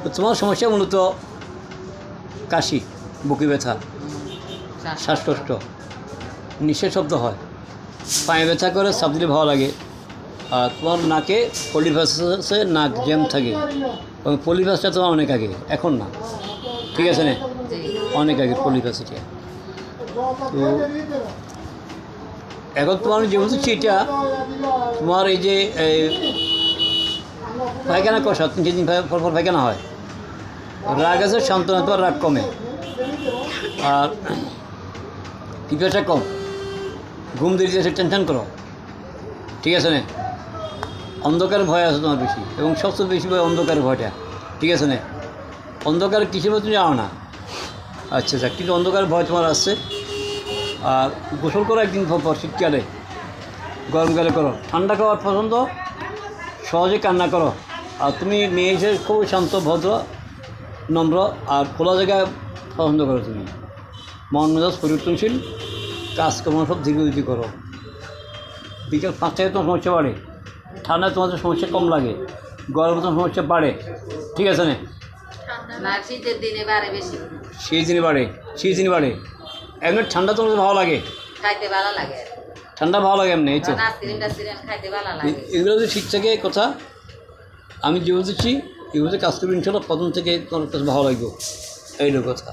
তো তোমার সমস্যা মূলত কাশি, বুকে ব্যথা, শ্বাসকষ্ট, নিঃশ্বাস শব্দ হয়, পায়ে ব্যথা করে, সাপ দিলে ভালো লাগে। আর তোমার নাকে পলিফাসে নাক জ্যাম থাকে, এবং পলিফাসটা তোমার অনেক আগে, এখন না, ঠিক আছে না, অনেক আগে পলিফাস এটা। তো এখন তোমার যে বলছি এটা তোমার এই যে পায়খানা কষা 3 দিন পর পর পায়খানা হয়, রাগ আছে শান্ত না, তোমার রাগ কমে, আর পিপাসা কম, ঘুম দেরিতে এসে টেনশন করো, ঠিক আছে না, অন্ধকারের ভয় আছে তোমার বেশি, এবং সবচেয়ে বেশি ভয় অন্ধকারের ভয়টা, ঠিক আছে না, অন্ধকার কিসের মধ্যে তুমি জানো না, আচ্ছা আচ্ছা, কিন্তু অন্ধকারের ভয় তোমার আসছে। আর গোসল করো একদিন পর, শীতকালে, গরমকালে করো, ঠান্ডা খাওয়ার পছন্দ, সহজে কান্না করো। আর তুমি মেয়ে হিসেবে খুব শান্ত, ভদ্র, নম্র, আর খোলা জায়গায় পছন্দ করো তুমি, মন মেজাজ পরিবর্তনশীল, কাজকর্ম সব ধীরে করো। বিকেল 5টায় তোমার সমস্যা বাড়ে, ঠান্ডায় তোমাদের সমস্যা কম লাগে, গরমে তোমার সমস্যা বাড়ে, ঠিক আছে না, শীতের দিনে বাড়ে বেশি, শীত দিনে বাড়ে। এমনি ঠান্ডা তোমাদের ভালো লাগে, খাইতে ভালো লাগে, ঠান্ডা ভালো লাগে এমনি, এই তো খাইতে ভালো লাগে। এগুলো যদি ঠিক থাকে কথা, আমি যে বুঝেছি এগুলোতে কাজ করবো ইনশাল্লাহ, প্রথম থেকে তোমার কাছে ভালো লাগবে, এইটা কথা।